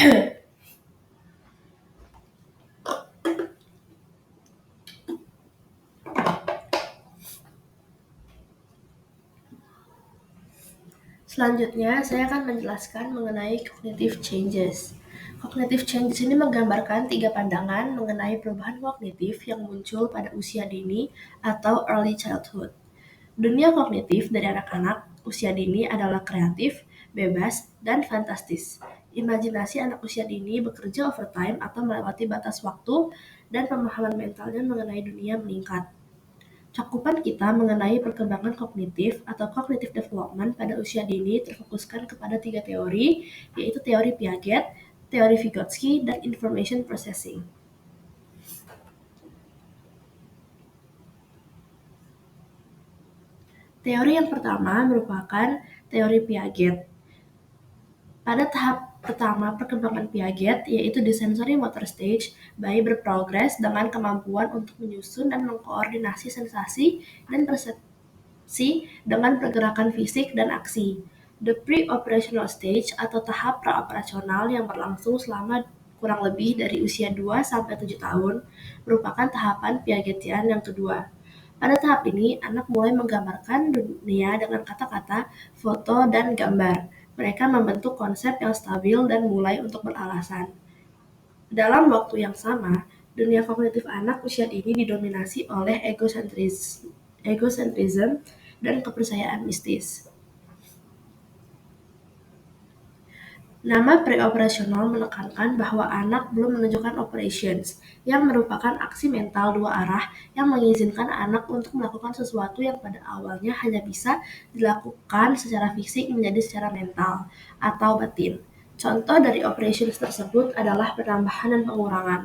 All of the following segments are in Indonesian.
Selanjutnya, saya akan menjelaskan mengenai cognitive changes. Cognitive changes ini menggambarkan 3 pandangan mengenai perubahan kognitif yang muncul pada usia dini atau early childhood. Dunia kognitif dari anak-anak usia dini adalah kreatif, bebas, dan fantastis. Imajinasi anak usia dini bekerja overtime atau melewati batas waktu, dan pemahaman mentalnya mengenai dunia meningkat. Cakupan kita mengenai perkembangan kognitif atau cognitive development pada usia dini terfokuskan kepada 3 teori, yaitu teori Piaget, teori Vygotsky, dan information processing. Teori yang pertama merupakan teori Piaget. Pada tahap pertama perkembangan Piaget, yaitu di sensory motor stage, bayi berprogres dengan kemampuan untuk menyusun dan mengkoordinasi sensasi dan persepsi dengan pergerakan fisik dan aksi. The pre-operational stage atau tahap praoperasional yang berlangsung selama kurang lebih dari usia 2-7 tahun merupakan tahapan Piagetian yang kedua. Pada tahap ini, anak mulai menggambarkan dunia dengan kata-kata, foto, dan gambar. Mereka membentuk konsep yang stabil dan mulai untuk beralasan. Dalam waktu yang sama, dunia kognitif anak usia dini didominasi oleh egocentrism dan kepercayaan mistis. Nama preoperasional menekankan bahwa anak belum menunjukkan operations, yang merupakan aksi mental 2 arah yang mengizinkan anak untuk melakukan sesuatu yang pada awalnya hanya bisa dilakukan secara fisik menjadi secara mental atau batin. Contoh dari operations tersebut adalah penambahan dan pengurangan.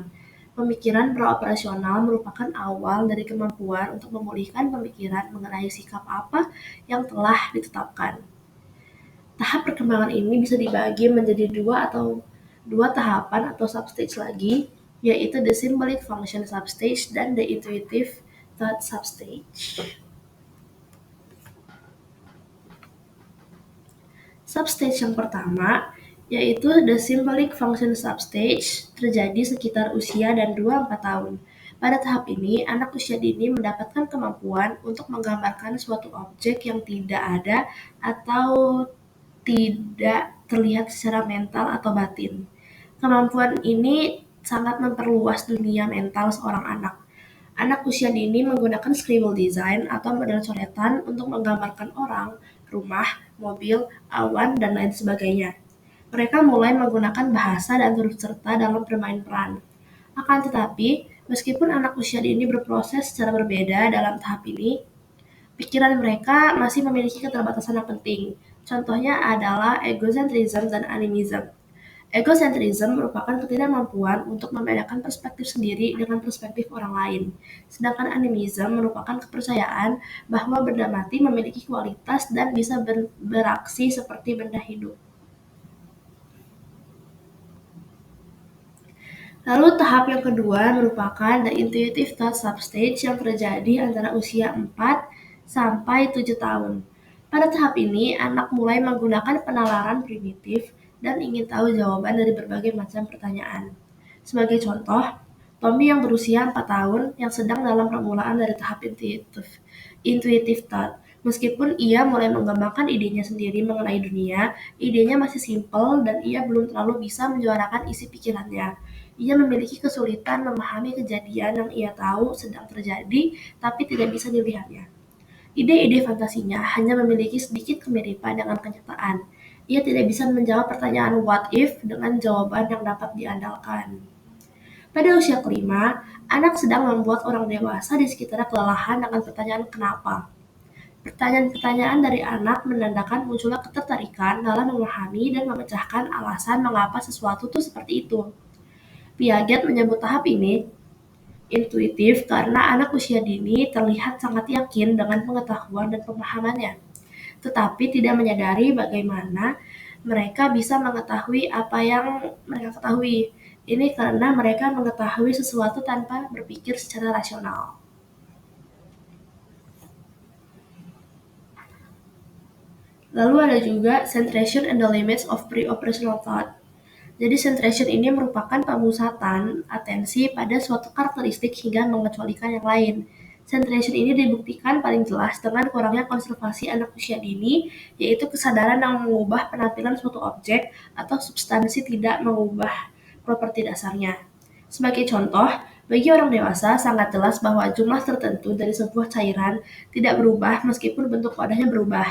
Pemikiran praoperasional merupakan awal dari kemampuan untuk memulihkan pemikiran mengenai sikap apa yang telah ditetapkan. Tahap perkembangan ini bisa dibagi menjadi dua tahapan atau substage lagi, yaitu the symbolic function substage dan the intuitive thought substage. Substage yang pertama, yaitu the symbolic function substage, terjadi sekitar usia dan 2-4 tahun. Pada tahap ini, anak usia dini mendapatkan kemampuan untuk menggambarkan suatu objek yang tidak ada atau tidak terlihat secara mental atau batin. Kemampuan ini sangat memperluas dunia mental seorang anak. Anak usia dini menggunakan scribble design atau model coretan untuk menggambarkan orang, rumah, mobil, awan, dan lain sebagainya. Mereka mulai menggunakan bahasa dan turut serta dalam bermain peran. Akan tetapi, meskipun anak usia dini berproses secara berbeda dalam tahap ini, pikiran mereka masih memiliki keterbatasan yang penting. Contohnya adalah egocentrism dan animism. Egocentrism merupakan ketidakmampuan untuk membedakan perspektif sendiri dengan perspektif orang lain. Sedangkan animism merupakan kepercayaan bahwa benda mati memiliki kualitas dan bisa beraksi seperti benda hidup. Lalu tahap yang kedua merupakan the intuitive thought substage yang terjadi antara usia 4-7 tahun. Pada tahap ini, anak mulai menggunakan penalaran primitif dan ingin tahu jawaban dari berbagai macam pertanyaan. Sebagai contoh, Tommy yang berusia 4 tahun yang sedang dalam permulaan dari tahap intuitive thought. Meskipun ia mulai mengembangkan idenya sendiri mengenai dunia, idenya masih simpel dan ia belum terlalu bisa menyuarakan isi pikirannya. Ia memiliki kesulitan memahami kejadian yang ia tahu sedang terjadi, tapi tidak bisa dilihatnya. Ide-ide fantasinya hanya memiliki sedikit kemiripan dengan kenyataan. Ia tidak bisa menjawab pertanyaan what if dengan jawaban yang dapat diandalkan. Pada usia kelima, anak sedang membuat orang dewasa di sekitarnya kelelahan dengan pertanyaan kenapa. Pertanyaan-pertanyaan dari anak menandakan munculnya ketertarikan dalam memahami dan memecahkan alasan mengapa sesuatu itu seperti itu. Piaget menyebut tahap ini intuitif karena anak usia dini terlihat sangat yakin dengan pengetahuan dan pemahamannya, tetapi tidak menyadari bagaimana mereka bisa mengetahui apa yang mereka ketahui. Ini karena mereka mengetahui sesuatu tanpa berpikir secara rasional. Lalu ada juga centration and the limits of pre-operational thought. Jadi centration ini merupakan pemusatan atensi pada suatu karakteristik hingga mengecualikan yang lain. Centration ini dibuktikan paling jelas dengan kurangnya konservasi anak usia dini, yaitu kesadaran yang mengubah penampilan suatu objek atau substansi tidak mengubah properti dasarnya. Sebagai contoh, bagi orang dewasa sangat jelas bahwa jumlah tertentu dari sebuah cairan tidak berubah meskipun bentuk wadahnya berubah.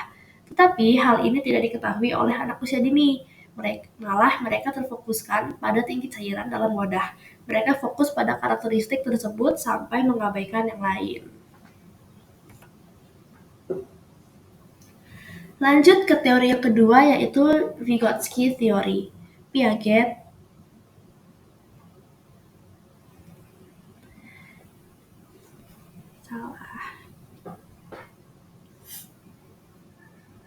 Tetapi hal ini tidak diketahui oleh anak usia dini. Mereka terfokuskan pada tinggi cairan dalam wadah. Mereka fokus pada karakteristik tersebut sampai mengabaikan yang lain. Lanjut ke teori yang kedua, yaitu Vygotsky Theory. Piaget salah.